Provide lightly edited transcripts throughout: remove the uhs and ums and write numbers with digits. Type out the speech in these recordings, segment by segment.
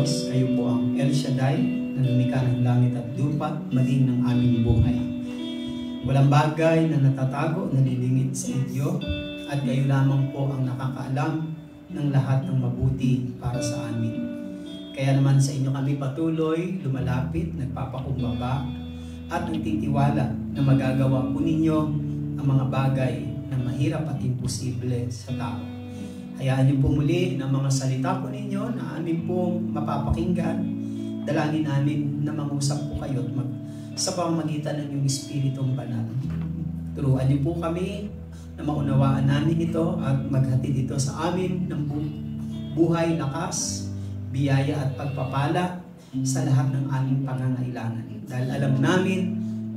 Diyos, kayo po ang El Shaddai na lumikha ng langit at lupa, maging ng aming buhay. Walang bagay na natatago, nalilingid sa inyo, at kayo lamang po ang nakakaalam ng lahat ng mabuti para sa amin. Kaya naman sa inyo kami patuloy, lumalapit, nagpapakumbaba, at nagtitiwala na magagawa po ninyo ang mga bagay na mahirap at imposible sa tao. Hayaan niyo po muli ng mga salita po ninyo na amin pong mapapakinggan. Dalangin namin na mangusap po kayo at sa pamamagitan ng iyong Espiritong Banal. Turuan niyo po kami na maunawaan namin ito at maghatid ito sa amin ng buhay, lakas, biyaya at pagpapala sa lahat ng aming pangangailangan. Dahil alam namin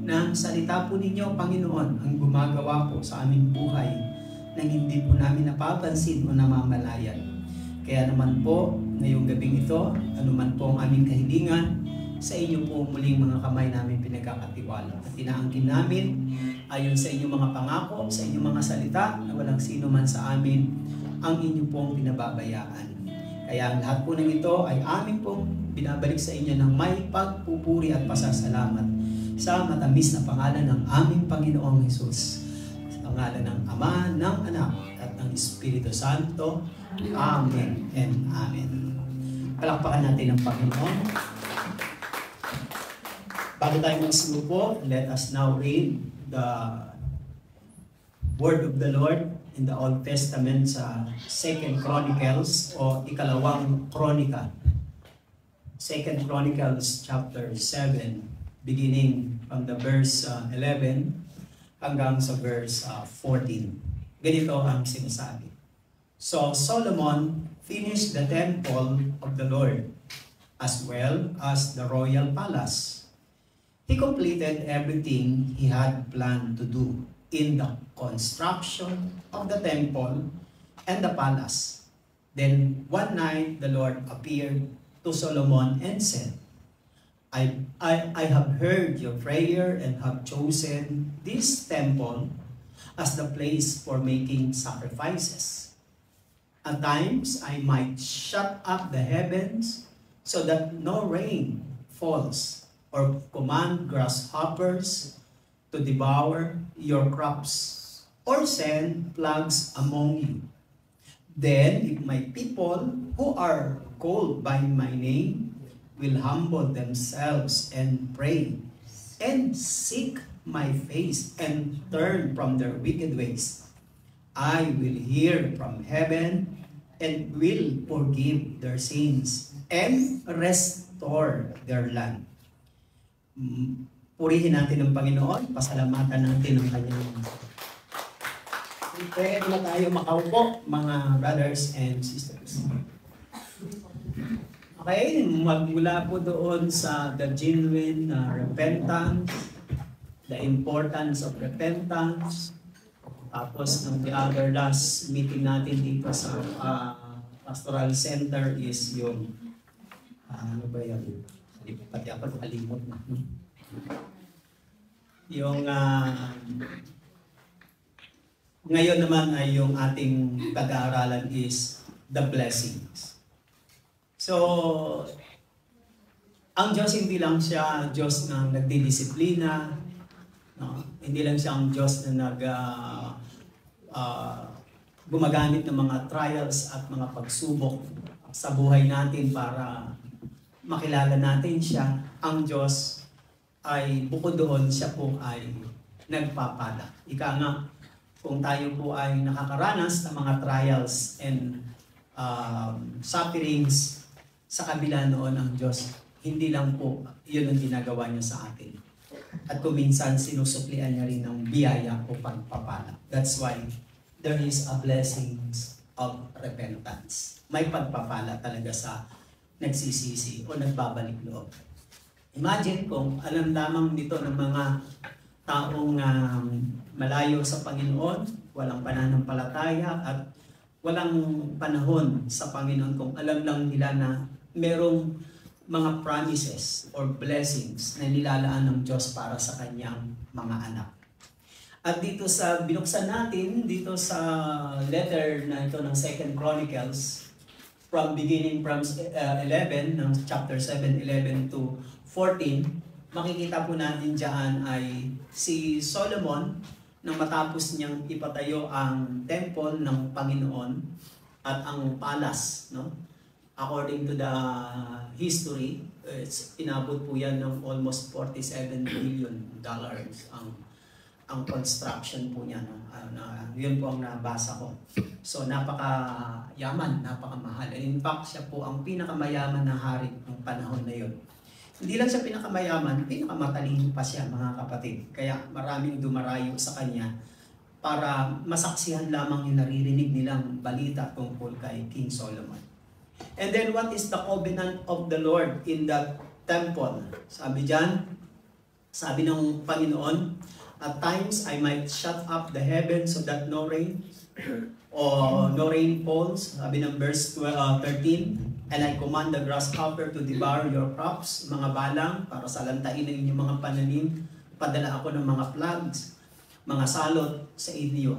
na ang salita po ninyo, Panginoon, ang gumagawa po sa aming buhay nang hindi po namin napapansin o namamalayan. Kaya naman po, ngayong gabing ito, anuman po ang aming kahilingan, sa inyo po muling mga kamay namin pinagkakatiwala. At inaangkin namin, ayon sa inyong mga pangako, sa inyong mga salita, na walang sino man sa amin ang inyo pong pinababayaan. Kaya ang lahat po ng ito ay amin pong binabalik sa inyo ng may pagpupuri at pasasalamat sa matamis na pangalan ng aming Panginoong Hesus. Pangalan ng Ama, ng Anak, at ng Espiritu Santo. Amen and Amen. Palakpakan natin ang Panginoon. Bago tayo magsinupo, let us now read the Word of the Lord in the Old Testament sa 2 Chronicles o ikalawang Kronika. 2 Chronicles chapter 7, beginning from the verse 11, hanggang sa verse 14. Ganito ang sinasabi. So Solomon finished the temple of the Lord, as well as the royal palace. He completed everything he had planned to do in the construction of the temple and the palace. Then one night the Lord appeared to Solomon and said, I have heard your prayer and have chosen this temple as the place for making sacrifices. At times I might shut up the heavens so that no rain falls, or command grasshoppers to devour your crops, or send plagues among you. Then if my people who are called by my name will humble themselves and pray and seek my face and turn from their wicked ways, I will hear from heaven and will forgive their sins and restore their land. Purihin natin ang Panginoon, pasalamatan natin ang Kanyang. Pwede na tayo makaupo, mga brothers and sisters. Okay, magmula po doon sa the genuine repentance, the importance of repentance. Tapos the other last meeting natin dito sa pastoral center is yung ano ba yan? Pati ako kalimot na. Yung ngayon naman ay yung ating pag-aaralan is the blessings. So, ang Diyos hindi lang siya Diyos na nagdidisiplina, no? Hindi lang siya ang Diyos na gumagamit ng mga trials at mga pagsubok sa buhay natin para makilala natin siya. Ang Diyos ay bukod doon, siya po ay nagpapala. Ika nga, kung tayo po ay nakakaranas ng mga trials and sufferings, sa kabila noon ang Diyos, hindi lang po yun ang ginagawa niya sa atin. At kung minsan sinusuklian niya rin ng biyaya o pagpapala. That's why there is a blessings of repentance. May pagpapala talaga sa nagsisisi o nagbabalik loob. Imagine kung alam lamang dito ng mga taong malayo sa Panginoon, walang pananampalataya at walang panahon sa Panginoon, kung alam lang nila na merong mga promises or blessings na nilalaan ng Diyos para sa kanyang mga anak. At dito sa binuksan natin, dito sa letter na ito ng 2 Chronicles, from beginning from 11, ng chapter 7, 11 to 14, makikita po natin dyan ay si Solomon, nang matapos niyang ipatayo ang temple ng Panginoon at ang palace, no? According to the history, inabot po yan ng almost $47 billion ang construction po niya, no? Yun po ang nabasa ko. So napaka-yaman, napaka-mahal. In fact, siya po ang pinakamayaman na hari ng panahon na yun. Hindi lang siya pinakamayaman, pinakamatalino pa siya, mga kapatid. Kaya maraming dumarayo sa kanya para masaksihan lamang yung naririnig nilang balita tungkol kay King Solomon. And then what is the covenant of the Lord in the temple? Sabi dyan, sabi ng Panginoon, at times I might shut up the heavens so that no rain or no rain falls. Sabi ng verse 13, and I command the grasshopper to devour your crops, mga balang, para salantain ang inyong mga pananim. Padala ako ng mga plagues, mga salot sa inyo.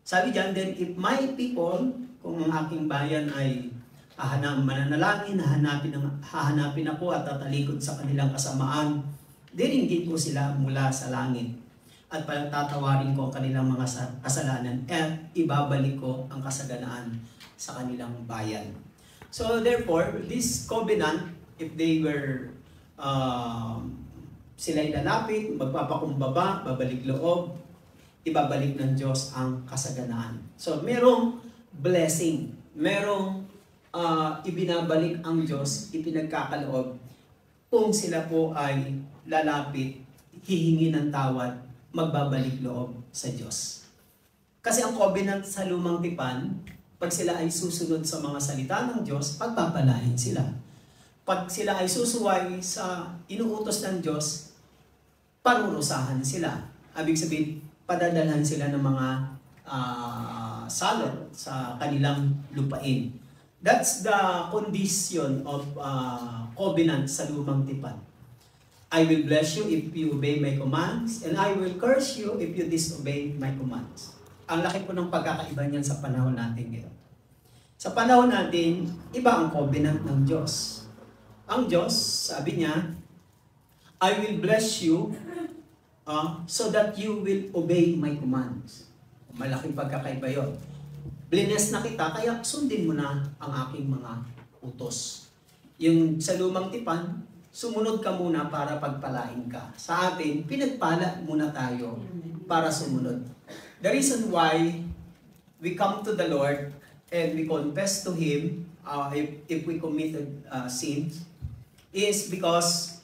Sabi dyan, then if my people, kung ang aking bayan ay mananalangin, hahanapin ako at tatalikod sa kanilang kasamaan, diringgit ko sila mula sa langit at tatawarin ko ang kanilang mga kasalanan at ibabalik ko ang kasaganaan sa kanilang bayan. So therefore, this covenant, if they were sila'y lalapit, magpapakumbaba, babalik loob, ibabalik ng Diyos ang kasaganaan. So merong blessing, merong ibinabalik ang Diyos, ipinagkakaloob kung sila po ay lalapit, hihingi ng tawad, magbabalik loob sa Diyos. Kasi ang covenant sa lumang tipan, pag sila ay susunod sa mga salita ng Diyos, pagpapalain sila. Pag sila ay susuway sa inuutos ng Diyos, parurusahan sila. Ibig sabihin, padadalhan sila ng mga salot sa kanilang lupain. That's the condition of covenant sa lumang tipan. I will bless you if you obey my commands, and I will curse you if you disobey my commands. Ang laki po ng pagkakaiba niyan sa panahon natin ngayon. Sa panahon natin, iba ang covenant ng Diyos. Ang Diyos, sabi niya, I will bless you so that you will obey my commands. Malaking pagkakaiba yun. Blines na kita, kaya sundin mo na ang aking mga utos. Yung sa lumang tipan, sumunod ka muna para pagpalain ka. Sa atin, pinagpala muna tayo para sumunod. The reason why we come to the Lord and we confess to Him if we committed sins is because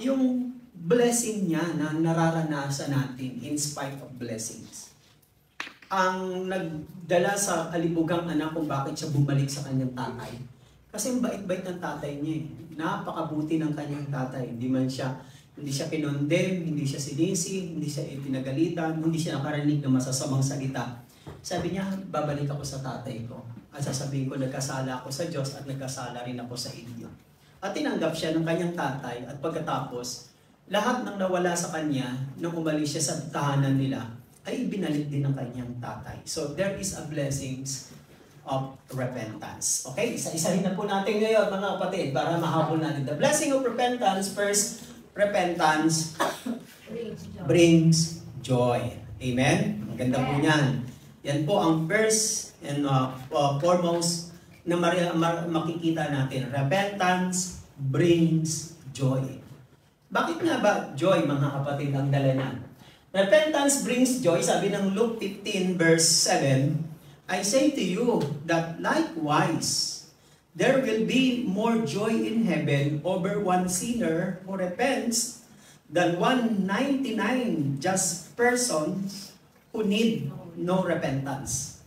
yung blessing niya na nararanasan natin in spite of blessings. Ang nagdala sa kalibugang anak kung bakit siya bumalik sa kanyang tatay. Kasi ang bait-bait ng tatay niya eh. Napakabuti ng kanyang tatay. Hindi siya kinondem, hindi siya sinisi, hindi siya ipinagalitan, hindi siya nakarinig ng masasamang salita. Sabi niya, babalik ako sa tatay ko. At sasabihin ko, nagkasala ako sa Diyos at nagkasala rin ako sa inyo. At tinanggap siya ng kanyang tatay at pagkatapos, lahat ng nawala sa kanya nung umalis siya sa tahanan nila, ay binalik din ng kanyang tatay. So there is a blessings of repentance. Okay? Isa-isahin na po natin ngayon, mga kapatid, para mahabol natin. The blessing of repentance, first, repentance brings joy. Amen? Ang ganda po niyan. Yan po ang first and foremost na makikita natin. Repentance brings joy. Bakit nga ba joy, mga kapatid, ang dala niyan? Repentance brings joy. Sabi ng Luke 15 verse 7, I say to you that likewise, there will be more joy in heaven over one sinner who repents than 199 just persons who need no repentance.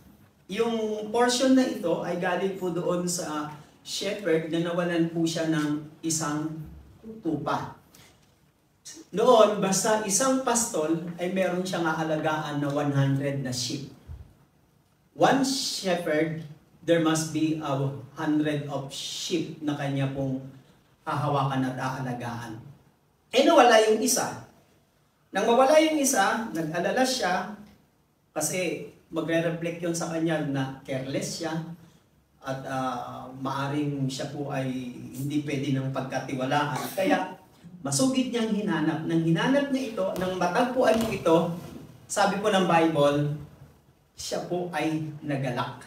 Yung portion na ito ay galing po doon sa shepherd na nawalan po siya ng isang tupa. Noon, basta isang pastol ay meron siyang aalagaan na 100 na sheep. One shepherd, there must be 100 of sheep na kanya pong hahawakan at aalagaan. Eh nawala yung isa. Nang mawala yung isa, nag-alala siya kasi magre-reflect yun sa kanya na careless siya, at maaring siya po ay hindi pwede ng pagkatiwalaan. Kaya masugid niyang hinanap. Nang hinanap niya ito, nang matagpuan niya ito, sabi po ng Bible, siya po ay nagalak.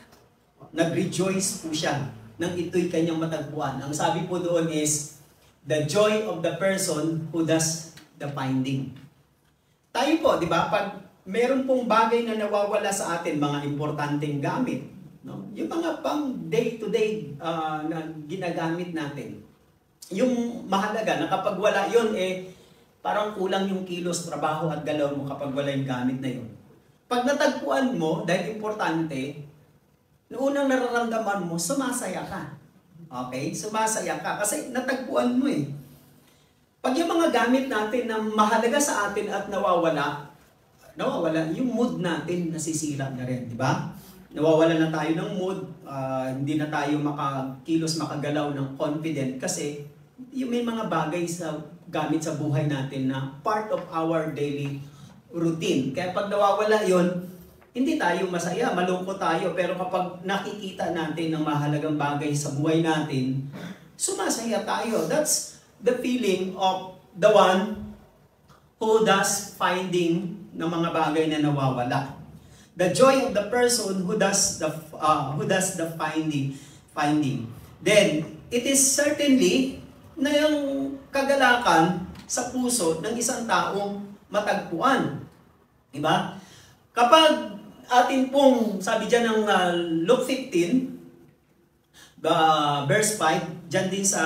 Nag-rejoice po siya nang ito'y kanyang matagpuan. Ang sabi po doon is, the joy of the person who does the finding. Tayo po, di ba, pag meron pong bagay na nawawala sa atin, mga importanteng gamit, no? Yung mga pang day-to-day na ginagamit natin, yung mahalaga na kapag wala yun, parang kulang yung kilos, trabaho at galaw mo kapag wala yung gamit na yun. Pag natagpuan mo, dahil importante, noong unang nararamdaman mo, sumasaya ka. Okay? Sumasaya ka kasi natagpuan mo eh. Pag yung mga gamit natin na mahalaga sa atin at nawawala, yung mood natin nasisira na rin, di ba? Nawawala na tayo ng mood, hindi na tayo makakilos, makagalaw ng confident kasi yung may mga bagay sa gamit sa buhay natin na part of our daily routine. Kaya pag nawawala yon, hindi tayo masaya, malungkot tayo. Pero kapag nakikita natin ng mahalagang bagay sa buhay natin, sumasaya tayo. That's the feeling of the one who does finding ng mga bagay na nawawala. The joy of the person who does the finding. Then it is certainly na yung kagalakan sa puso ng isang taong matagpuan. Diba? Kapag atin pong, sabi dyan ng Luke 15, verse 5, dyan din sa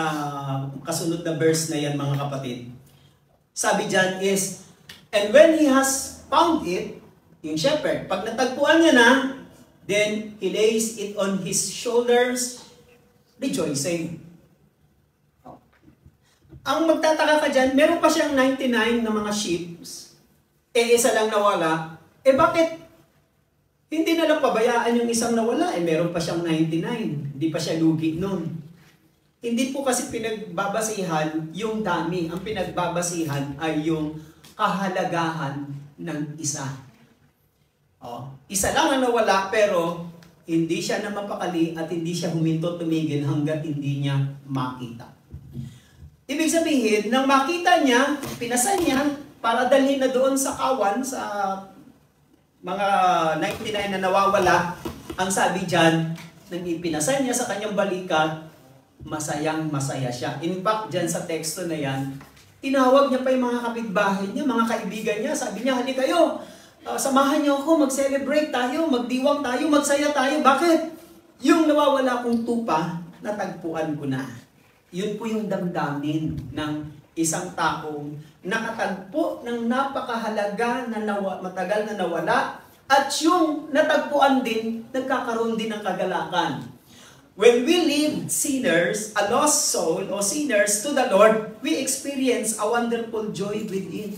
kasunod na verse na yan mga kapatid. Sabi dyan is, and when he has found it, yung shepherd, pag natagpuan niya na, then he lays it on his shoulders, rejoicing. Ang magtataka ka dyan, meron pa siyang 99 na mga sheep, isa lang nawala, bakit hindi na lang pabayaan yung isang nawala? Meron pa siyang 99, hindi pa siya lugi nun. Hindi po kasi pinagbabasihan yung dami, ang pinagbabasihan ay yung kahalagahan ng isa. Isa lang ang nawala pero hindi siya na mapakali at hindi siya huminto tumigil hanggat hindi niya makita. Ibig sabihin, nang makita niya, pinasan niya para dalhin na doon sa kawan, sa mga 99 na nawawala, ang sabi dyan, nang ipinasan niya sa kanyang balikat, masayang masaya siya. In fact, dyan sa teksto na yan, tinawag niya pa yung mga kapitbahay niya, mga kaibigan niya, sabi niya, halika kayo, samahan niyo ako, mag-celebrate tayo, magdiwang tayo, magsaya tayo. Bakit? Yung nawawala kong tupa, natagpuan ko na. Yun po yung damdamin ng isang taong nakatagpo ng napakahalaga na matagal na nawala at yung natagpuan din, nagkakaroon din ng kagalakan. When we leave sinners, a lost soul o sinners to the Lord, we experience a wonderful joy within.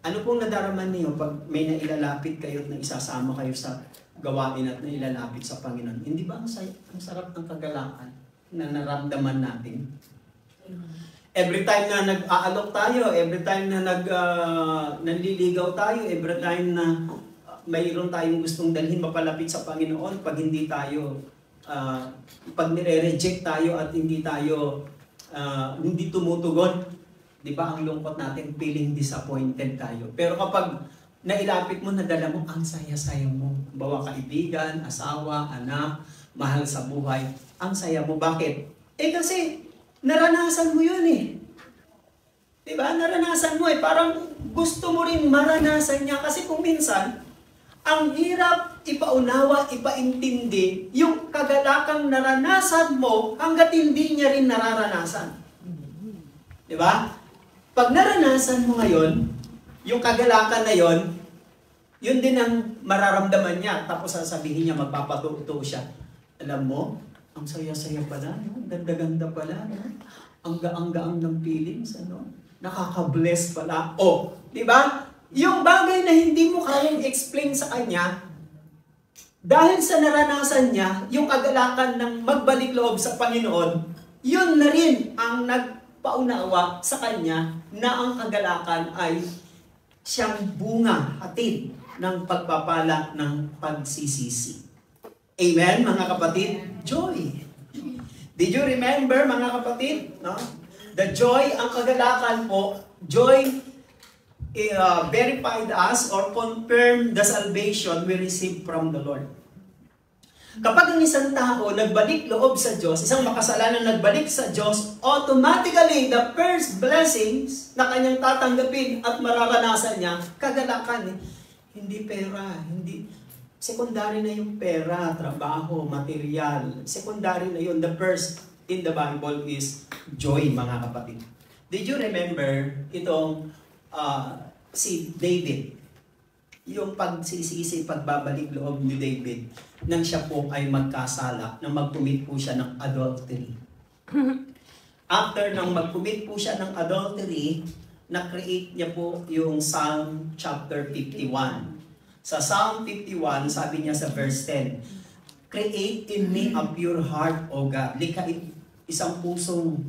Ano pong nadarama niyo pag may nailalapit kayo at isasama kayo sa gawain at nailalapit sa Panginoon? Hindi ba ang sarap ng kagalakan na naramdaman natin? Every time na nag-aalok tayo, every time na nanliligaw tayo, every time na mayroon tayong gustong dalhin mapalapit sa Panginoon, pag hindi tayo, pag nire-reject tayo at hindi tayo, hindi tumutugon, di ba ang lungkot natin, feeling disappointed tayo. Pero kapag nailapit mo, nadala mo, ang saya-saya mo. Bawa kaibigan, asawa, anak, mahal sa buhay, ang saya mo. Bakit? Kasi naranasan mo yun eh. Diba? Naranasan mo eh. Parang gusto mo rin maranasan niya. Kasi kung minsan, ang hirap ipaunawa, ipaintindi yung kagalakang naranasan mo hanggat hindi niya rin nararanasan. Diba? Pag naranasan mo ngayon, yung kagalakan na yon, yun din ang mararamdaman niya. Tapos sasabihin niya, magpapatuto siya. Alam mo, ang saya-saya pala, no? Ganda-ganda pala, no? Ang gaang-gaang ng feelings, ano? Nakaka-bless pala. Di ba? Yung bagay na hindi mo kayang explain sa kanya, dahil sa naranasan niya, yung kagalakan ng magbalik loob sa Panginoon, yun na rin ang nagpaunawa sa kanya na ang kagalakan ay siyang bunga, hatid ng pagpapala ng pagsisisi. Amen, mga kapatid? Joy. Did you remember, mga kapatid? No? The joy, ang kagalakan po, joy verified us or confirmed the salvation we received from the Lord. Kapag ang isang tao nagbalik loob sa Diyos, isang makasalanan nagbalik sa Diyos, automatically the first blessings na kanyang tatanggapin at mararanasan niya, kagalakan. Hindi pera, hindi secondary na yung pera, trabaho, material. Secondary na yun. The first in the Bible is joy, mga kapatid. Did you remember itong si David? Yung pagsisisi, pagbabalik loob ni David, nang siya po ay magkasala, nang mag-commit po siya ng adultery. After nang mag-commit po siya ng adultery, na-create niya po yung Psalm chapter 51. Sa Psalm 51, sabi niya sa verse 10, "Create in me a pure heart, O God." Likhain, isang pusong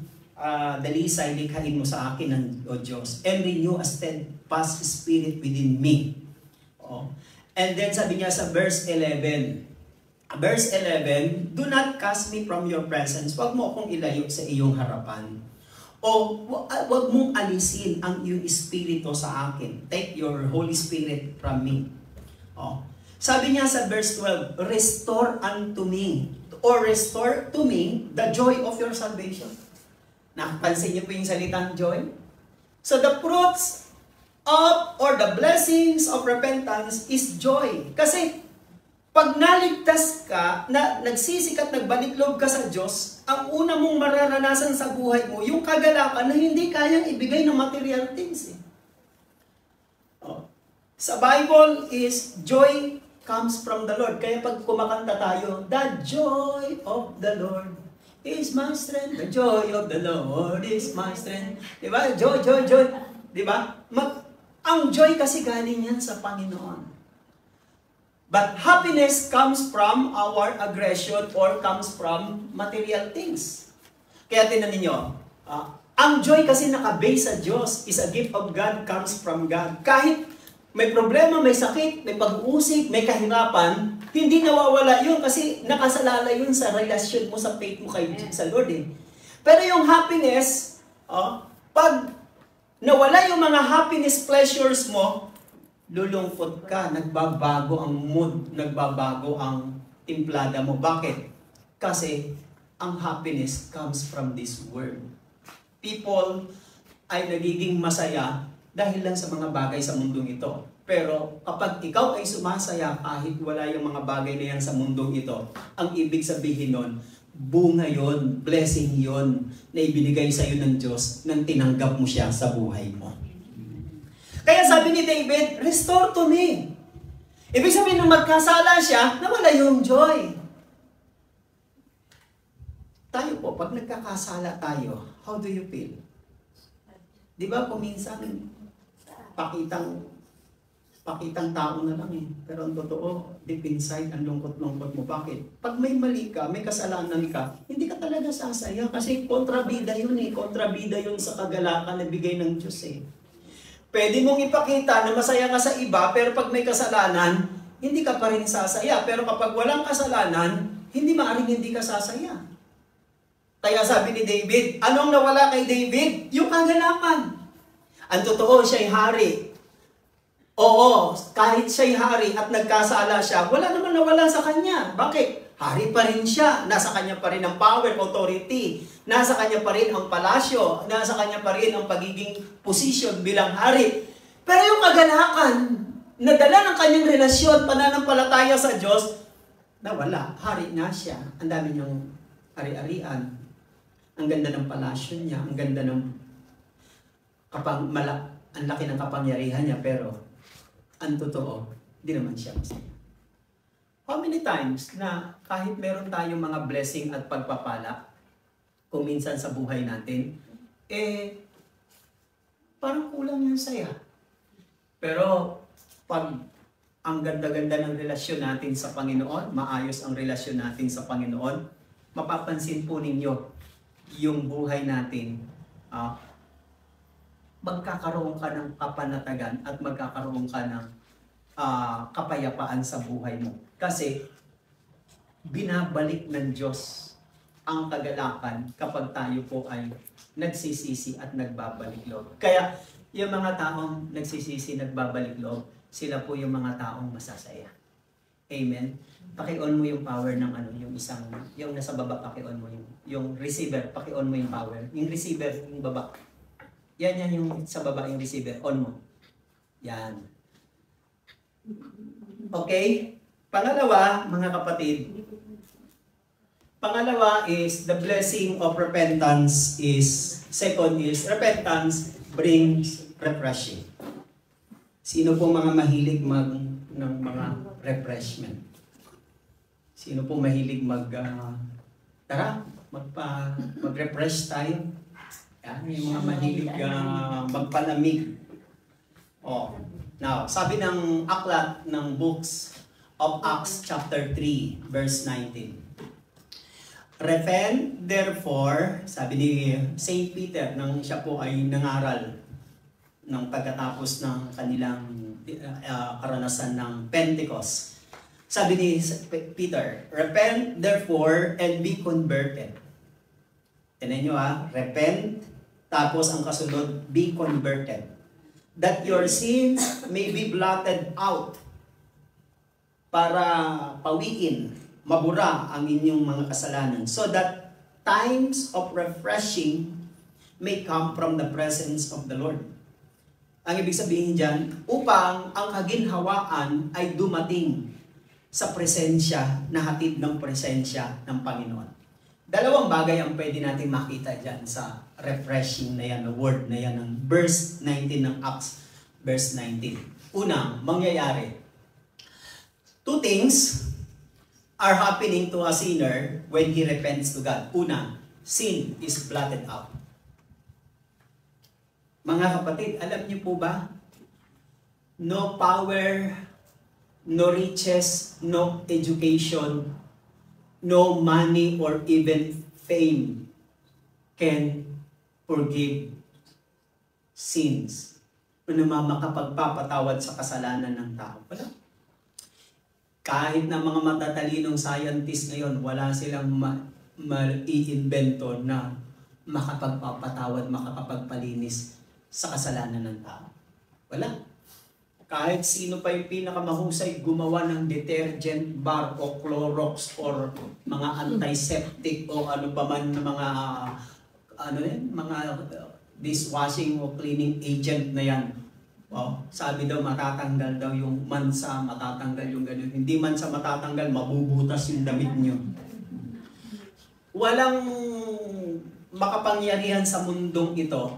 dalisay, likhain mo sa akin, O Diyos. "And renew a steadfast spirit within me." Oh. And then sabi niya sa verse 11, "Do not cast me from your presence." Huwag mo akong ilayo sa iyong harapan. O huwag mong alisin ang iyong espiritu sa akin. Take your Holy Spirit from me. Oh. Sabi niya sa verse 12, "Restore unto me," or restore to me the joy of your salvation. Nakapansin niyo po yung salitang joy? So the fruits of or the blessings of repentance is joy. Kasi pag naligtas ka, na nagsisikat, nagbalik loob ka sa Diyos, ang una mong mararanasan sa buhay mo, yung kagalakan na hindi kayang ibigay ng material things. Oh. Sa Bible is joy comes from the Lord. Kaya pag kumakanta tayo, "The joy of the Lord is my strength." The joy of the Lord is my strength. Diba? Joy, joy, joy. Diba? Ang joy kasi galing yan sa Panginoon. But happiness comes from our aggression or comes from material things. Kaya tinan ninyo, ang joy kasi nakabase sa Diyos, is a gift of God, comes from God. Kahit may problema, may sakit, may pag-uusig, may kahirapan, hindi nawawala yun kasi nakasalala yun sa relasyon mo, sa faith mo sa Lord. Pero yung happiness, pag nawala yung mga happiness pleasures mo, lulungkot ka, nagbabago ang mood, nagbabago ang timplada mo. Bakit? Kasi ang happiness comes from this world. People ay nagiging masaya dahil lang sa mga bagay sa mundong ito. Pero kapag ikaw ay sumasaya kahit wala yung mga bagay na yan sa mundong ito, ang ibig sabihin nun, bunga yon, blessing yon na ibinigay sa iyo ng Diyos nang tinanggap mo siya sa buhay mo. Kaya sabi ni David, "Restore to me." Ibig sabihin nung magkasala siya, nawala yung joy. Tayo po, pag nagkakasala tayo, how do you feel? Di ba kung minsan, pakitang tao na lang Pero ang totoo, deep inside, ang lungkot-lungkot mo. Bakit? Pag may mali ka, may kasalanan ka, hindi ka talaga sasaya. Kasi kontrabida yun kontrabida yun sa kagalakan na bigay ng Diyos Pwede mong ipakita na masaya ka sa iba, pero pag may kasalanan, hindi ka pa rin sasaya. Pero kapag walang kasalanan, hindi maaaring hindi ka sasaya. Kaya sabi ni David, anong nawala kay David? Yung kagalakan. Ang totoo, siya'y hari. Oo, kahit siya'y hari at nagkasala siya, wala naman nawala sa kanya. Bakit? Hari pa rin siya. Nasa kanya pa rin ang power, authority. Nasa kanya pa rin ang palasyo. Nasa kanya pa rin ang pagiging position bilang hari. Pero yung kagalakan, nadala ng kanyang relasyon, pananampalataya sa Diyos, nawala. Hari na siya. Ang dami niyang ari-arian. Ang ganda ng palasyo niya. Ang ganda ng ang laki ng kapangyarihan niya. Pero, ang totoo, di naman siya masaya. How many times na kahit meron tayong mga blessing at pagpapala, kung minsan sa buhay natin, parang kulang yung saya. Pero pag ang ganda-ganda ng relasyon natin sa Panginoon, maayos ang relasyon natin sa Panginoon, mapapansin po ninyo yung buhay natin, magkakaroon ka ng kapanatagan at magkakaroon ka ng kapayapaan sa buhay mo. Kasi binabalik ng Diyos ang kagalakan kapag tayo po ay nagsisisi at nagbabalik loob. Kaya yung mga taong nagsisisi, nagbabalik loob, sila po yung mga taong masasaya. Amen? Paki-on mo yung power ng ano, yung isang, yung nasa baba, paki-on mo yung receiver, paki-on mo yung power. Yung receiver, yung baba. Yan yung sa baba, yung receiver, on mo. Yan. Okay? Pangalawa, mga kapatid, pangalawa is the blessing of repentance is, second is, repentance brings refreshing. Sino po mga mahilig ng mga refreshment? Sino po mahilig tara, mag-refresh tayo? Yan, yung mga mahilig magpalamig. Oh, now, sabi ng aklat ng books of Acts chapter 3, verse 19. Repent, therefore, sabi ni Saint Peter, nang siya po ay nangaral ng pagkatapos ng kanilang karanasan ng Pentecost. Sabi ni Peter, repent, therefore, and be converted. Tinan nyo repent, tapos ang kasunod, be converted. That your sins may be blotted out, para pawiin, mabura ang inyong mga kasalanan, so that times of refreshing may come from the presence of the Lord. Ang ibig sabihin dyan, upang ang kaginhawaan ay dumating sa presensya, na hatid ng presensya ng Panginoon. Dalawang bagay ang pwede natin makita dyan sa refreshing na yan, na word na yan, ng verse 19 ng Acts, verse 19. Unang, mangyayari. Two things are happening to a sinner when he repents to God. Una, sin is blotted out. Mga kapatid, alam niyo po ba? No power, no riches, no education, no money or even fame can forgive sins. Ano makapagpapatawad sa kasalanan ng tao? Wala. Kahit na mga matatalinong scientist ngayon, wala silang ma-i-invento na makapagpapatawad, makakapagpalinis sa kasalanan ng tao. Wala. Kahit sino pa yung pinakamahusay gumawa ng detergent bar o Clorox or mga antiseptic o ano pa man na mga mga dishwashing o cleaning agent na yan. Sabi daw matatanggal daw yung mansa, matatanggal yung ganun. Hindi mansa matatanggal, mabubutas yung damit nyo. Walang makapangyarihan sa mundong ito,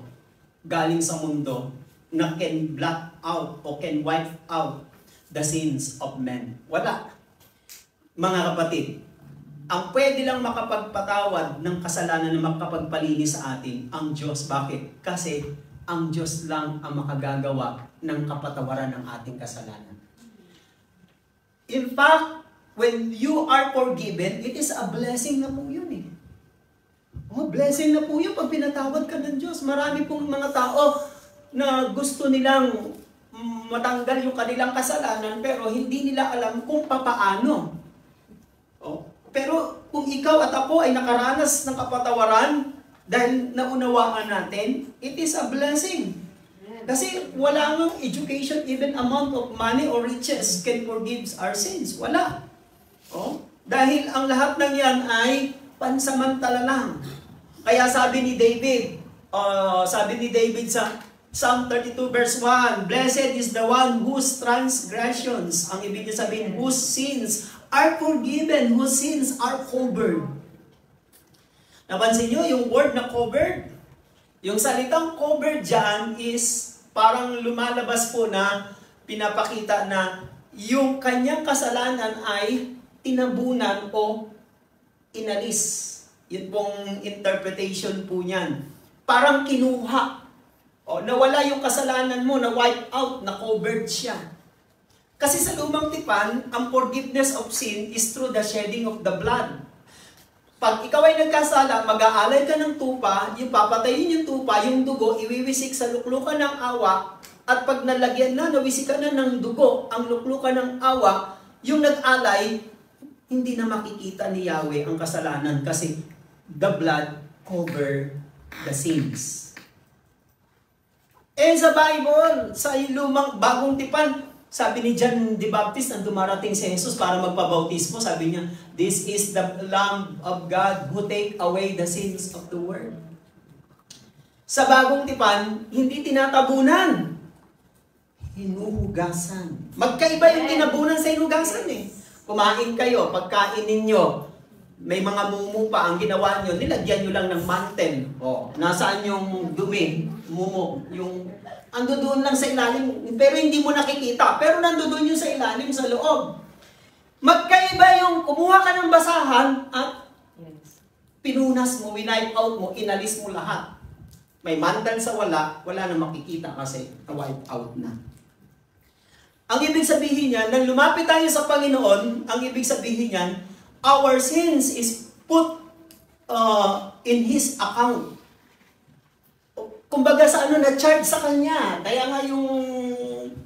galing sa mundo, na can blot out o can wipe out the sins of men. Wala. Mga kapatid, ang pwede lang makapagpatawad ng kasalanan na makapagpalinis sa atin, ang Diyos. Bakit? Kasi ang Diyos lang ang makagagawa ng kapatawaran ng ating kasalanan. In fact, when you are forgiven, it is a blessing na po yun eh. Blessing na po yun pag pinatawad ka ng Diyos. Marami pong mga tao na gusto nilang matanggal yung kanilang kasalanan pero hindi nila alam kung papaano. Pero kung ikaw at ako ay nakaranas ng kapatawaran dahil naunawaan natin, it is a blessing. Kasi wala ngang education, even amount of money or riches can forgive our sins. Wala. Dahil ang lahat ng yan ay pansamantala lang. Kaya sabi ni David sa Psalm 32 verse 1, Blessed is the one whose transgressions, ang ibig sabihin, whose sins are forgiven, whose sins are covered. Napansin nyo yung word na covered? Yung salitang covered dyan is parang lumalabas po na pinapakita na yung kanyang kasalanan ay tinabunan o inalis. Yun pong interpretation po niyan. Parang kinuha. Nawala yung kasalanan mo, na wipe out, na covered siya. Kasi sa lumang tipan, ang forgiveness of sin is through the shedding of the blood. Pag ikaw ay nagkasala, mag-aalay ka ng tupa, yung papatayin yung tupa, yung dugo, iwiwisik sa luklukan ng awa, at pag nalagyan na, nawisikan na ng dugo, ang luklukan ng awa, yung nag-alay, hindi na makikita ni Yahweh ang kasalanan kasi the blood cover the sins. Sa Bible, sa lumang bagong tipan, sabi ni John the Baptist nang dumarating si Jesus para magpabautismo, sabi niya, "This is the Lamb of God who take away the sins of the world." Sa bagong tipan, hindi tinatabunan. Hinuhugasan. Magkaiba yung tinabunan sa hinugasan eh. Kumain kayo, pagkain ninyo, may mga mumu pa, ang ginawa nyo, nilagyan nyo lang ng mantel. Nasaan yung dumi? Mumu. Yung, ando doon lang sa ilalim, pero hindi mo nakikita. Pero nando doon yung sa ilalim, sa loob. Magkaiba yung kumuha ka ng basahan at pinunas mo, winipe out mo, inalis mo lahat. May mantel sa wala na makikita kasi na-wipe out na. Ang ibig sabihin niyan, nang lumapit tayo sa Panginoon, ang ibig sabihin niyan, our sins is put in His account. Kumbaga sa na-charge sa Kanya. Kaya nga yung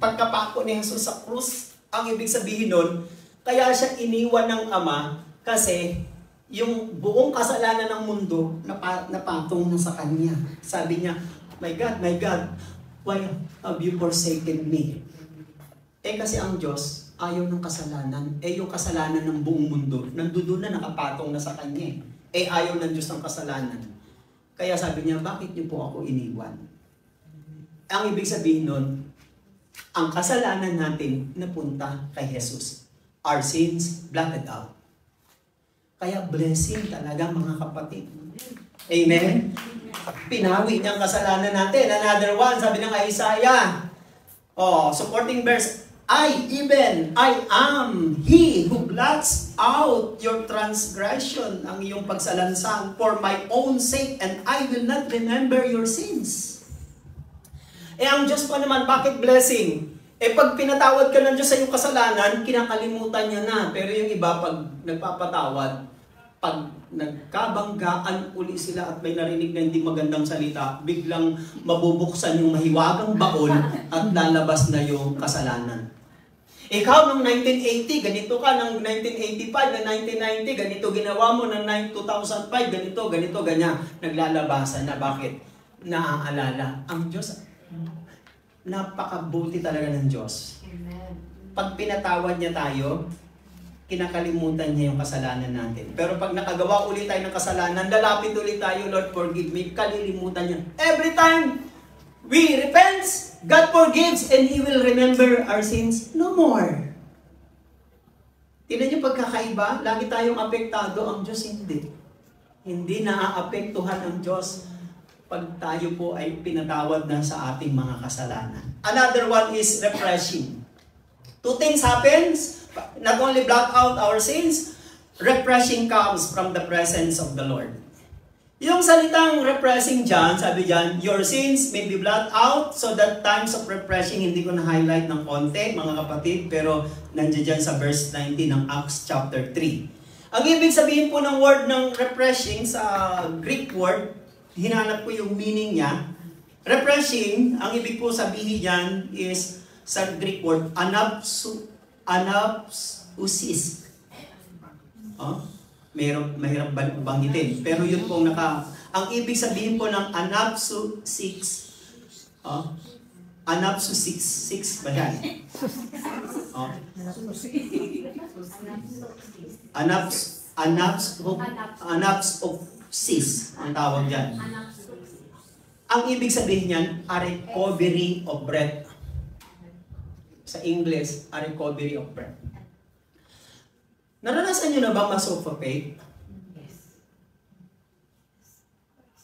pagkapako ni Jesus sa krus, ang ibig sabihin nun, kaya siya iniwan ng Ama kasi yung buong kasalanan ng mundo napatong na sa Kanya. Sabi niya, my God, why have you forsaken me? Kasi ang Diyos, ayaw ng kasalanan. Yung kasalanan ng buong mundo, nandoon na nakapatong na sa Kanya. Ayaw ng Diyos ng kasalanan. Kaya sabi niya, bakit niyo po ako iniwan? Ang ibig sabihin nun, ang kasalanan natin napunta kay Jesus. Our sins blotted out. Kaya blessing talaga mga kapatid. Amen? Pinawi niya ang kasalanan natin. Another one, sabi ng Isaiah, supporting verse, I am He who blots out your transgression, ang iyong pagsalansan, for my own sake, and I will not remember your sins. Ang Diyos pa naman, bakit blessing? Pag pinatawad ka ng Diyos sa iyong kasalanan, kinakalimutan niya na. Pero yung iba, pag nagpapatawad, pag nagkabanggaan uli sila at may narinig na hindi magandang salita, biglang mabubuksan yung mahiwagang baon at lalabas na yung kasalanan. Ikaw, noong 1980, ganito ka. Noong 1985, noong 1990, ganito ginawa mo. Noong 2005, ganito, ganyan. Naglalabasan na. Bakit? Naaalala. Ang Diyos, napakabuti talaga ng Diyos. Pag pinatawad niya tayo, kinakalimutan niya yung kasalanan natin. Pero pag nakagawa ulit tayo ng kasalanan, lalapit ulit tayo, Lord, forgive me, kalilimutan niya. Every time we repent, God forgives and He will remember our sins no more. Tignan niyo pagkakaiba, lagi tayong apektado, ang Diyos hindi. Hindi naaapektuhan ang Diyos pag tayo po ay pinatawad na sa ating mga kasalanan. Another one is refreshing. Two things happens, not only blot out our sins, refreshing comes from the presence of the Lord. Yung salitang refreshing dyan, sabi dyan, your sins may be blot out, so that times of refreshing, hindi ko na-highlight ng konti, mga kapatid, pero nandiyan dyan sa verse 19 ng Acts chapter 3. Ang ibig sabihin po ng word ng refreshing sa Greek word, hinanap ko yung meaning niya. Refreshing, ang ibig po sabihin dyan is sa Greek word, anapsusis. Mahirap banggitin. Pero yun pong ang ibig sabihin po ng anapsusis, anapsusis ba yan? Anapsusis ang tawag dyan. Ang ibig sabihin yan, a recovery of breath. Sa English, a recovery of breath. Naranasan nyo na ba ma-suffocate? Yes.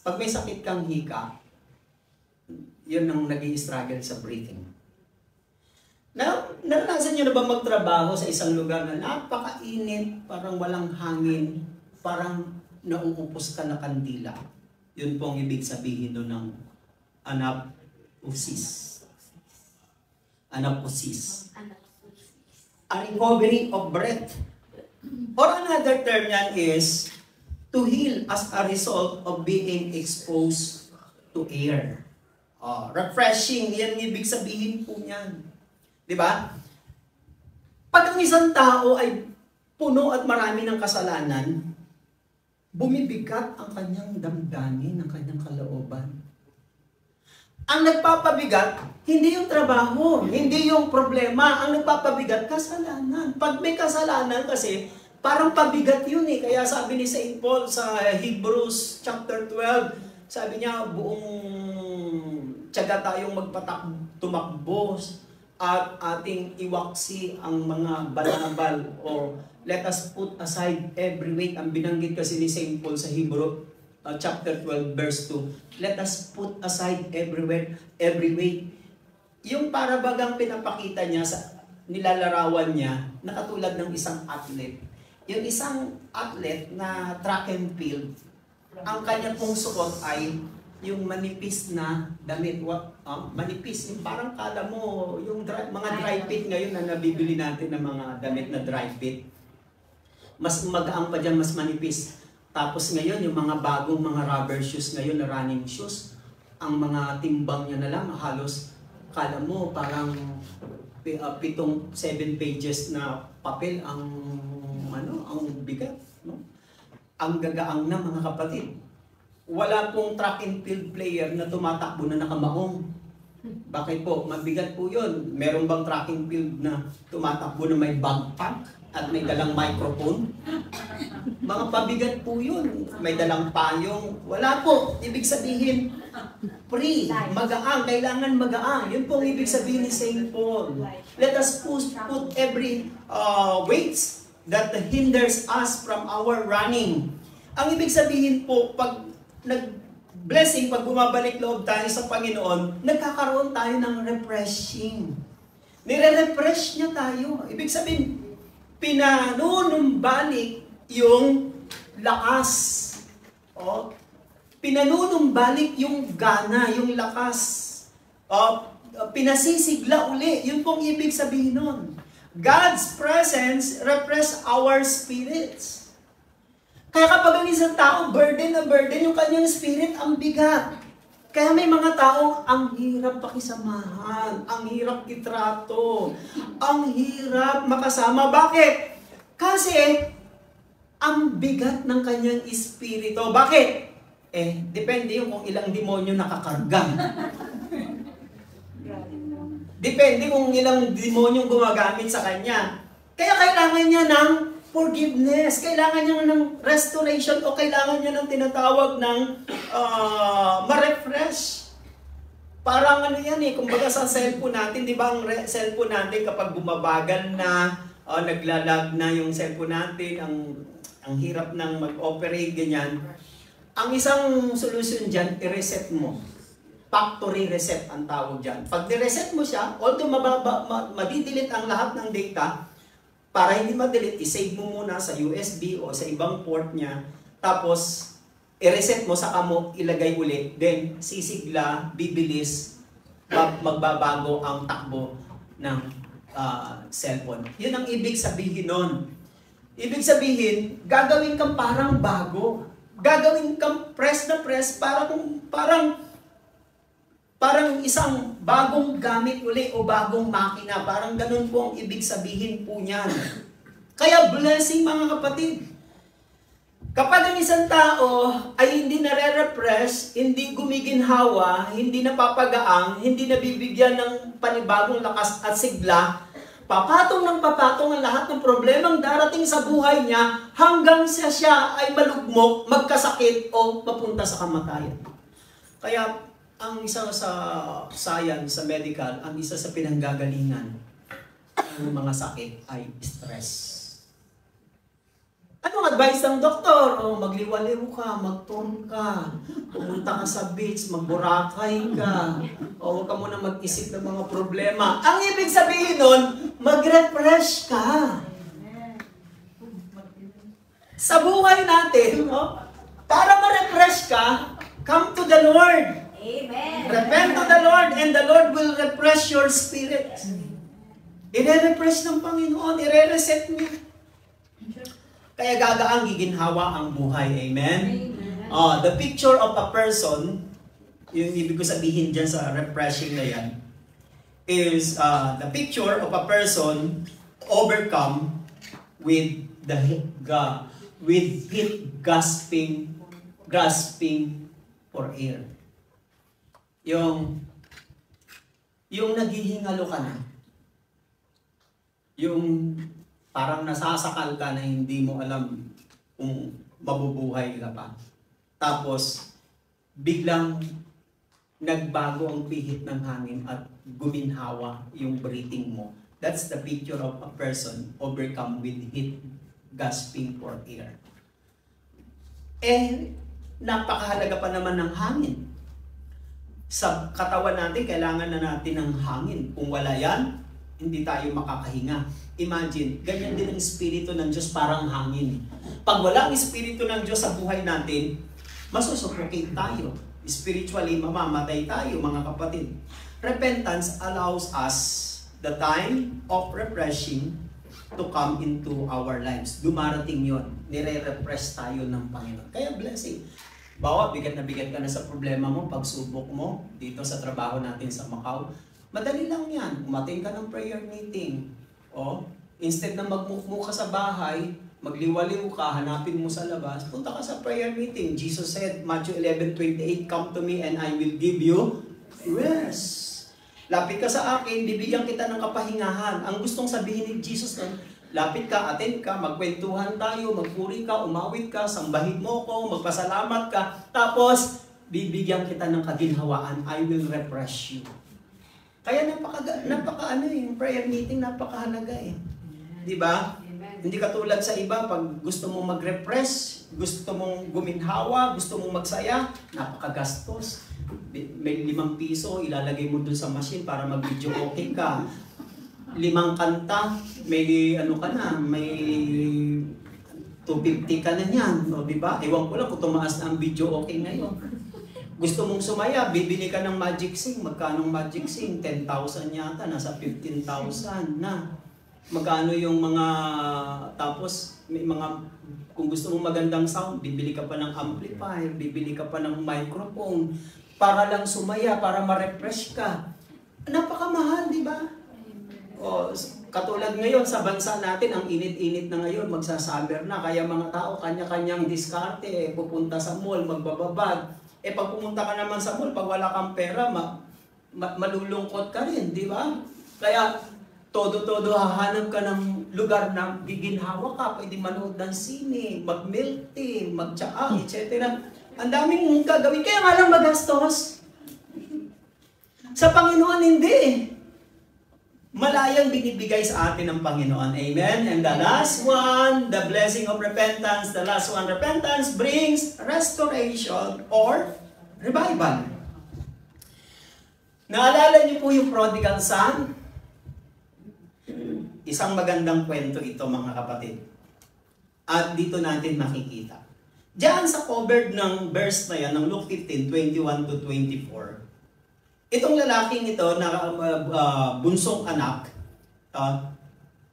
Pag may sakit kang hika, yun ang nag-i-struggle sa breathing. Naranasan nyo na ba magtrabaho sa isang lugar na napakainit, parang walang hangin, parang nauupos ka na kandila? Yun po ang ibig sabihin doon ng anapsusis. Anapsusis. A recovery of breath. Or another term yan is to heal as a result of being exposed to air. Refreshing, yan ibig sabihin po niyan. Di ba? Pag ang isang tao ay puno at marami ng kasalanan, bumibigat ang kanyang damdamin, ang kanyang kalooban. Ang nagpapabigat, hindi yung trabaho, hindi yung problema. Ang nagpapabigat, kasalanan. Pag may kasalanan kasi, parang pabigat yun eh. Kaya sabi ni St. Paul sa Hebrews chapter 12, sabi niya, buong tiyaga tayong tumakbo at ating iwaksi ang mga banabal or let us put aside every weight. Ang binanggit kasi ni St. Paul sa Hebrew chapter 12 verse 2. Let us put aside every weight. Yung para bagang pinapakita niya sa nilalarawan niya na katulad ng isang athlete. Yung isang athlete na track and field, ang kanya pong suot ay yung manipis na damit. Manipis, yung parang kala mo, yung mga dry fit ngayon na nabibili natin ng mga damit na dry fit. Mas magaang pa dyan, mas manipis. Tapos ngayon, yung mga bagong mga rubber shoes ngayon na running shoes, ang mga timbang niya na lang, halos, kala mo, parang 7 pages na papel ang bigat. No? Ang gagaang na mga kapatid. Wala pong track and field player na tumatakbo na nakamaong. Bakit po? Mabigat po yun. Meron bang track and field na tumatakbo na may backpack at may dalang microphone? Mga pabigat po yun. May dalang payong. Wala po. Ibig sabihin, free, magaang. Kailangan magaang. Yun po ang ibig sabihin ni St. Paul. Let us put every weights that hinders us from our running. Ang ibig sabihin po, pag nag-blessing, pag bumabalik loob tayo sa Panginoon, nagkakaroon tayo ng refreshing. Nire-refresh niya tayo. Ibig sabihin, pinanunumbalik yung lakas. Pinanunumbalik yung gana, yung lakas. Pinasisigla uli. Yun pong ibig sabihin nun. God's presence refresh our spirits. Kaya kapag ang isang tao, burden na burden, yung kanyang spirit, ang bigat. Kaya may mga taong ang hirap pakisamahan, ang hirap itrato, ang hirap makasama. Bakit? Kasi, ang bigat ng kanyang espiritu. Bakit? Depende yung kung ilang demonyo nakakarga. Depende kung ilang demonyo gumagamit sa kanya. Kaya kailangan niya ng forgiveness. Kailangan niya ng restoration o kailangan niya ng tinatawag ng ma-refresh. Parang ano yan kumbaga sa cellphone natin, di ba ang cellphone natin kapag bumabagal na, naglalag na yung cellphone natin, ang hirap ng mag-operate, ganyan. Ang isang solution dyan, i-reset mo. Factory reset ang tawag dyan. Pag ni-reset mo siya, although madidelete ang lahat ng data, para hindi ma-delete, i-save mo muna sa USB o sa ibang port niya. Tapos, i-reset mo, saka mo ilagay ulit. Then, sisigla, bibilis, magbabago ang takbo ng cellphone. Yun ang ibig sabihin nun. Ibig sabihin, gagawin kang parang bago. Gagawin kang press na press, parang isang bagong gamit uli o bagong makina. Parang ganun po ang ibig sabihin po niyan. Kaya blessing mga kapatid. Kapag ang isang tao ay hindi nare-repress, hindi gumiginhawa, hindi napapagaang, hindi nabibigyan ng panibagong lakas at sigla, papatong ng papatong ang lahat ng problemang darating sa buhay niya hanggang siya ay malugmok, magkasakit o mapunta sa kamatayan. Kaya ang isa sa science, sa medical, ang isa sa pinanggagalingan ng mga sakit ay stress. Anong advice ng doktor? Magliwaliw ka, mag-turn ka, pumunta ka sa beach, magburakay ka, huwag ka muna mag-isip ng mga problema. Ang ibig sabihin nun, mag-refresh ka. Sa buhay natin, para ma-refresh ka, come to the Lord. Amen. Repent to the Lord and the Lord will refresh your spirit. I-refresh ng Panginoon, i-reset niya. Kaya gagaang giginhawa ang buhay. Amen? The picture of a person, yung ibig ko sabihin dyan sa refreshing na yan, is the picture of a person overcome with with heat grasping for air. Yung naghihingalo ka na. Yung parang nasasakal ka na hindi mo alam kung mabubuhay ka pa. Tapos, biglang nagbago ang pihit ng hangin at guminhawa yung breathing mo. That's the picture of a person overcome with heat, gasping for air. Napakahalaga pa naman ng hangin. Sa katawan natin, kailangan na natin ng hangin. Kung wala yan, hindi tayo makakahinga. Imagine, ganyan din ang Espiritu ng Diyos, parang hangin. Pag wala ang Espiritu ng Diyos sa buhay natin, masusuffocate tayo. Spiritually, mamamatay tayo, mga kapatid. Repentance allows us the time of refreshing to come into our lives. Dumarating yon, nire-refresh tayo ng Panginoon. Kaya blessing. Bawa, bigat na bigat ka na sa problema mo, pagsubok mo dito sa trabaho natin sa Macau. Madali lang yan. Umating ka ng prayer meeting. Instead na magmukmo ka sa bahay, magliwaliw ka, hanapin mo sa labas, punta ka sa prayer meeting. Jesus said, Matthew 11:28, "Come to me and I will give you rest." Lapit ka sa akin, bibigyan kita ng kapahingahan. Ang gustong sabihin ni Jesus nun, lapit ka, attend ka, magkwentuhan tayo, magpuri ka, umawit ka, sambahin mo ko, magpasalamat ka, tapos bibigyan kita ng kaginhawaan. I will refresh you. Kaya yung prayer meeting napakahalaga eh. Di ba? Hindi katulad sa iba, pag gusto mong mag-refresh, gusto mong guminhawa, gusto mong magsaya, napakagastos. May 5 piso, ilalagay mo dun sa machine para mag-video okay ka. 5 kanta, may may 250 ka na niyan, o di ba? Ewan ko lang kung tumaas na ang video okay ngayon. Gusto mong sumaya, bibili ka ng Magic Sing. Magkano Magic Sing? 10,000 yata, nasa 15,000 na. Magkano yung mga, tapos may mga, kung gusto mong magandang sound, bibili ka pa ng amplifier, bibili ka pa ng microphone, para lang sumaya, para ma-refresh ka. Napakamahal, di ba? Katulad ngayon sa bansa natin, ang init-init na ngayon, magsasummer na, kaya mga tao kanya-kanyang diskarte, pupunta sa mall, magbababag. Pag pumunta ka naman sa mall, pag wala kang pera, malulungkot ka rin, di ba? Kaya, todo-todo hahanap ka ng lugar na giginhawa ka, pwede manood ng sine, mag-milk tea, mag-tsaa, etc. Ang daming mong gagawin, kaya nga lang magastos. Sa Panginoon, hindi. Malayang binibigay sa atin ng Panginoon. Amen? And the last one, the blessing of repentance. The last one, repentance brings restoration or revival. Naalala niyo po yung prodigal son? Isang magandang kwento ito, mga kapatid. At dito natin makikita. Diyan sa covered ng verse na yan, ng Luke 15:21-24, itong lalaking ito, na bunsong anak,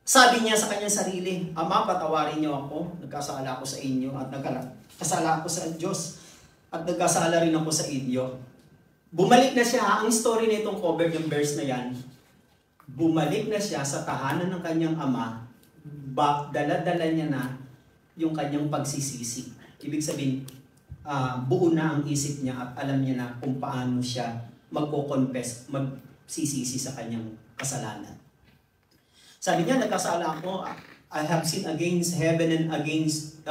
sabi niya sa kanyang sarili, "Ama, patawarin niyo ako, nagkasala ako sa inyo, at nagkasala ako sa Diyos, at nagkasala rin ako sa inyo." Bumalik na siya, ang story nitong covered ng verse na yan, bumalik na siya sa tahanan ng kanyang ama, dala-dala niya na yung kanyang pagsisisi. Ibig sabihin, buo na ang isip niya at alam niya na kung paano siya magko-confess, magsisisi sa kanyang kasalanan. Sabi niya, "Nagkasala ako, I have sinned against heaven and against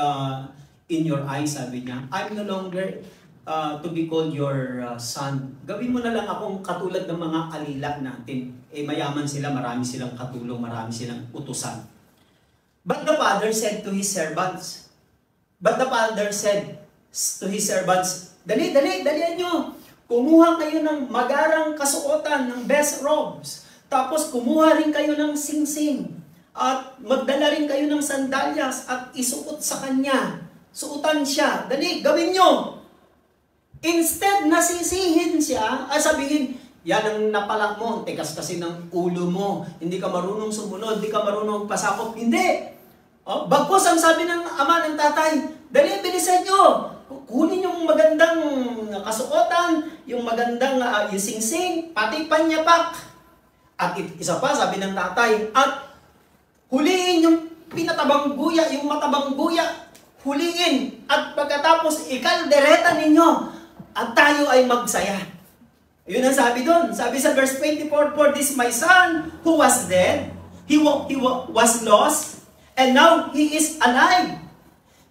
in your eyes," sabi niya. "I'm no longer to be called your son. Gawin mo na lang akong katulad ng mga alila natin." Mayaman sila, marami silang katulong, marami silang utusan. But the father said to his servants, "Dalian nyo. Kumuha kayo ng magarang kasuotan, ng best robes. Tapos kumuha rin kayo ng singsing. At magdala rin kayo ng sandalyas at isuot sa kanya. Suotan siya. Dali, gawin nyo." Instead na sisihin siya, sabihin, "Yan ang napala mo, tikas kasi ng ulo mo. Hindi ka marunong sumunod, hindi ka marunong pasakop." Hindi. Bagkus ang sabi ng ama ng tatay, "Dali, bilisan nyo. Kunin yung magandang kasuotan, yung magandang yung singsing, pati panyapak." At isa pa, sabi ng tatay, "At huliin yung pinatabangguya, yung matabangguya, huliin, at pagkatapos ikaldereta ninyo, at tayo ay magsaya. Yun ang sabi doon. Sabi sa verse 24, for this my son who was dead, he was lost, and now he is alive.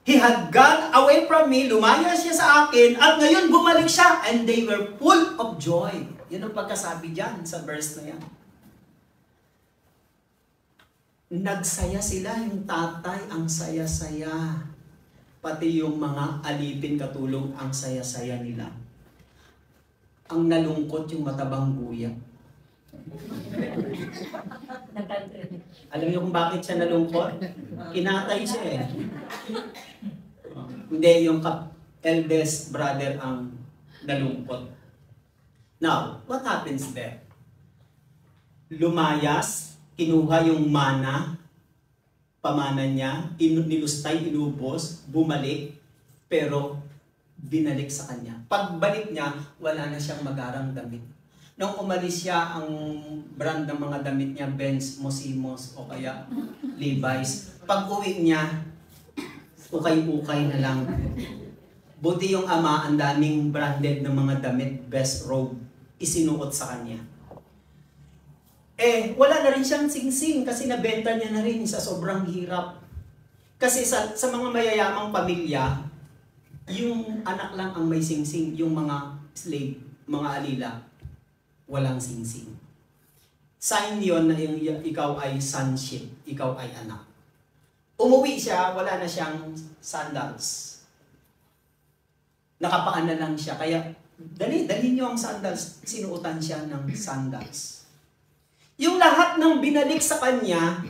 He had gone away from me, lumaya siya sa akin, at ngayon bumalik siya, and they were full of joy. Yun ang pagkasabi dyan sa verse na yan. Nagsaya sila, yung tatay, ang saya-saya. Pati yung mga alipin katulong, ang saya-saya nila. Ang nalungkot yung matabang guya. Alam niyo kung bakit siya nalungkot? Kinatay siya eh. Hindi, yung eldest brother ang nalungkot. Now, what happens there? Lumayas, kinuha yung mana, pamana niya, nilustay, inubos, bumalik, pero binalik sa kanya. Pagbalik niya, wala na siyang magarang damit. Nung umalis siya, ang brand ng mga damit niya, Benz, Mosimos, o kaya Levi's. Pag uwi niya, ukay-ukay na lang. Buti yung ama, ang daming branded ng mga damit, best robe, isinuot sa kanya. Wala na rin siyang singsing kasi nabenta niya na rin sa sobrang hirap. Kasi sa mga mayayamang pamilya, yung anak lang ang may singsing, yung mga slave, mga alila, walang singsing. Sign yon na yung ikaw ay sonship, ikaw ay anak. Umuwi siya, wala na siyang sandals. Nakapaan na lang siya, kaya dali niyo ang sandals, sinuotan siya ng sandals. Yung lahat ng binalik sa kanya,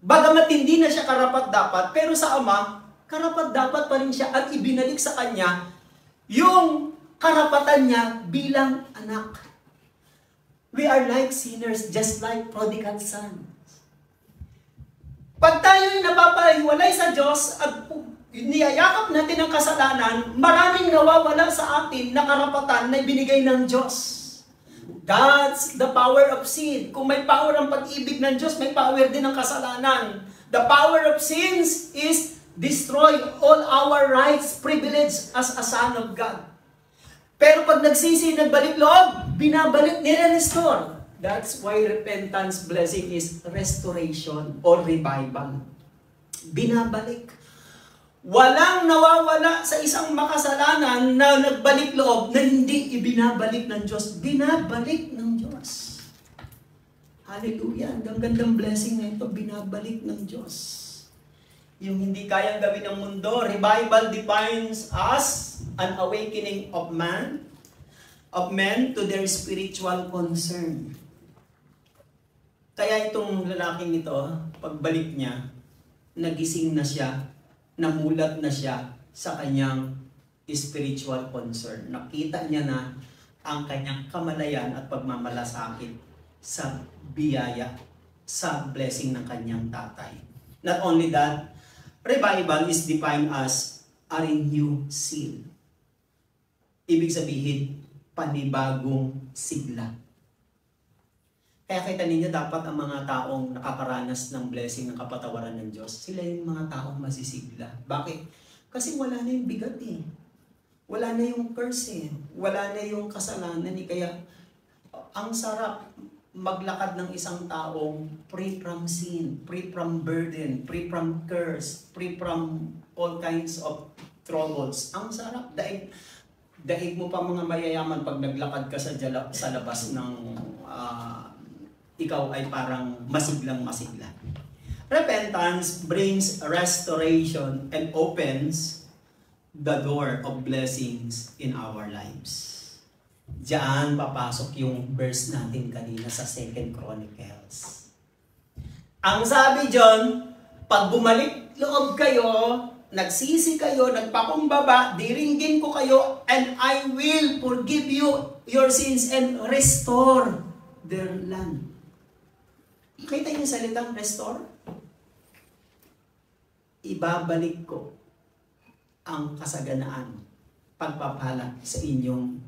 bagamat hindi na siya karapat-dapat, pero sa ama, karapat-dapat pa rin siya at ibinalik sa kanya yung karapatan niya bilang anak. We are like sinners, just like prodigal sons. Pag tayo'y napapahiwalay sa Diyos at niyayakap natin ang kasalanan, maraming nawawala sa atin na karapatan na ibinigay ng Diyos. That's the power of sin. Kung may power ang pag-ibig ng Diyos, may power din ang kasalanan. The power of sins is destroy all our rights, privilege as a son of God. Pero pag nagsisi, nagbalik loob, binabalik, nire-restore. That's why repentance blessing is restoration or revival. Binabalik. Walang nawawala sa isang makasalanan na nagbalik loob na hindi ibinabalik ng Diyos. Binabalik ng Diyos. Hallelujah. Ang gandang blessing na ito, binabalik ng Diyos. Yung hindi kayang gawin ng mundo, revival defines us an awakening of men to their spiritual concern. Kaya itong lalaking ito, pagbalik niya, nagising na siya, namulat na siya sa kanyang spiritual concern. Nakita niya na ang kanyang kamalayan at pagmamalasakit sa biyaya, sa blessing ng kanyang tatay. Not only that, revival is defined as a renewed seal. Ibig sabihin, panibagong sigla. Kaya kita ninyo, dapat ang mga taong nakakaranas ng blessing ng kapatawaran ng Diyos, sila yung mga taong masisigla. Bakit? Kasi wala na yung bigat eh. Wala na yung curse eh. Wala na yung kasalanan eh. Kaya ang sarap maglakad ng isang taong free from sin, free from burden, free from curse, free from all kinds of troubles. Ang sarap. Daig mo pa mga mayayaman pag naglakad ka sa labas ng ikaw ay parang masiglang-masigla. Repentance brings restoration and opens the door of blessings in our lives. Diyan papasok yung verse natin kanina sa 2 Chronicles. Ang sabi diyan, pag bumalik loob kayo, nagsisi kayo, nagpakumbaba, diringgin ko kayo, and I will forgive you your sins and restore their land. Kita yung salitang restore? Ibabalik ko ang kasaganaan, pagpapala sa inyong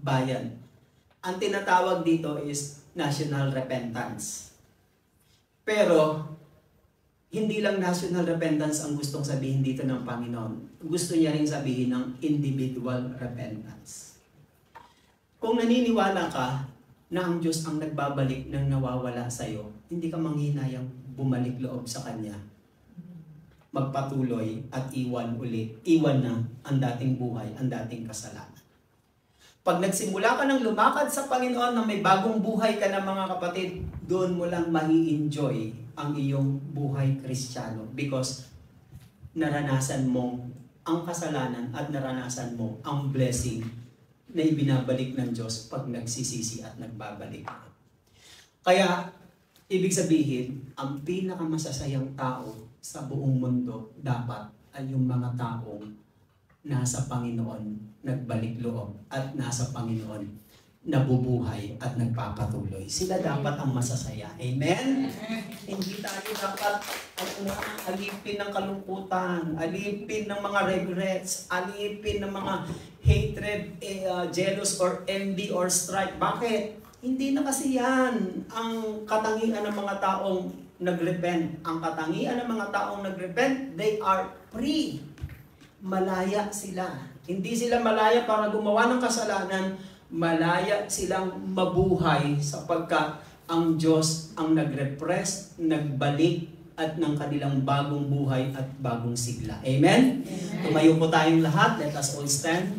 bayan. Ang tinatawag dito is national repentance. Pero, hindi lang national repentance ang gustong sabihin dito ng Panginoon. Gusto niya rin sabihin ng individual repentance. Kung naniniwala ka na ang Diyos ang nagbabalik ng nawawala sa iyo, hindi ka manghinayang bumalik loob sa Kanya. Magpatuloy at iwan ulit. Iwan na ang dating buhay, ang dating kasalanan. Pag nagsimula ka ng lumakad sa Panginoon na may bagong buhay ka na mga kapatid, doon mo lang mai-enjoy ang iyong buhay Kristiyano because naranasan mo ang kasalanan at naranasan mo ang blessing na ibinabalik ng Diyos pag nagsisisi at nagbabalik. Kaya, ibig sabihin, ang pinakamasasayang tao sa buong mundo dapat ay yung mga taong nasa Panginoon nagbalik loob at nasa Panginoon nabubuhay at nagpapatuloy. Sila dapat ang masasaya. Amen? Hindi tayo dapat alipin ng kalungkutan, alipin ng mga regrets, alipin ng mga hatred, jealous or envy or strife. Bakit? Hindi na kasi yan ang katangian ng mga taong nagrepent. Ang katangian ng mga taong nagrepent, they are free. Malaya sila. Hindi sila malaya para gumawa ng kasalanan, malaya silang mabuhay sapagkat ang Diyos ang nagrepress, nagbalik at ng kanilang bagong buhay at bagong sigla. Amen? Tumayo po tayong lahat. Let us all stand.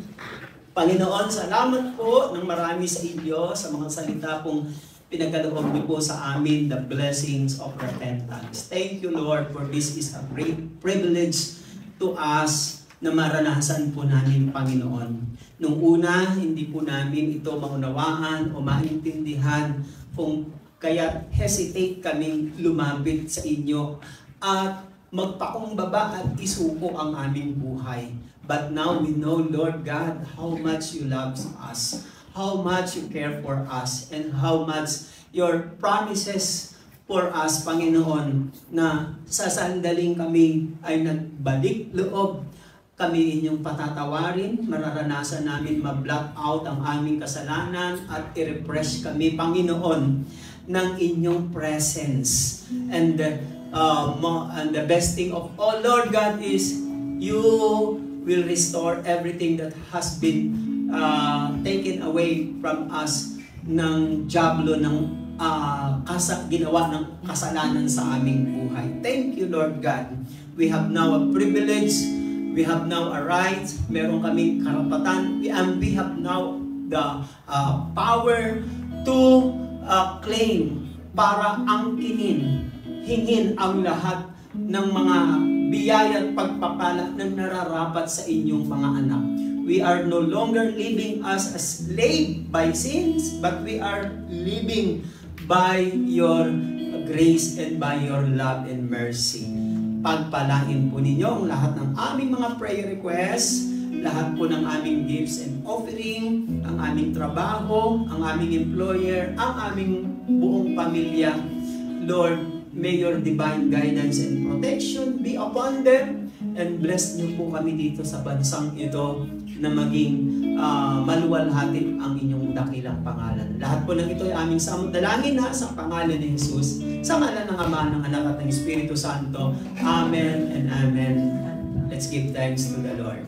Panginoon, salamat po ng marami sa inyo sa mga salita pong pinagkaloob niyo po sa amin, the blessings of repentance. Thank you, Lord, for this is a great privilege to us na maranasan po namin, Panginoon. Nung una, hindi po namin ito maunawaan o maintindihan kung kaya hesitate kaming lumapit sa inyo at magpakumbaba at isuko ang aming buhay. But now we know, Lord God, how much you love us, how much you care for us, and how much your promises for us, Panginoon, na sa sandaling kami ay nagbalik loob, kami inyong patatawarin, mararanasan namin ma-block out ang aming kasalanan at i-refresh kami, Panginoon, ng inyong presence. And the best thing of all, Lord God, is you will restore everything that has been taken away from us ng diablo, ng ginawa ng kasalanan sa aming buhay. Thank you, Lord God. We have now a privilege. We have now a right, meron kaming karapatan, and we have now the power to claim, para angkinin, hingin ang lahat ng mga biyaya at pagpapala na nararapat sa inyong mga anak. We are no longer living as a slave by sins, but we are living by your grace and by your love and mercy. Pagpalain po ninyo ang lahat ng aming mga prayer requests, lahat po ng aming gifts and offering, ang aming trabaho, ang aming employer, ang aming buong pamilya. Lord, may your divine guidance and protection be upon them, and bless niyo po kami dito sa bansang ito na maging maluwalhati ang inyong dakilang pangalan. Lahat po ng ito ay aming samudalangin sa pangalan ni Jesus, sa ngalan ng Ama, ng Anak at ng Espiritu Santo. Amen and Amen. Let's give thanks to the Lord.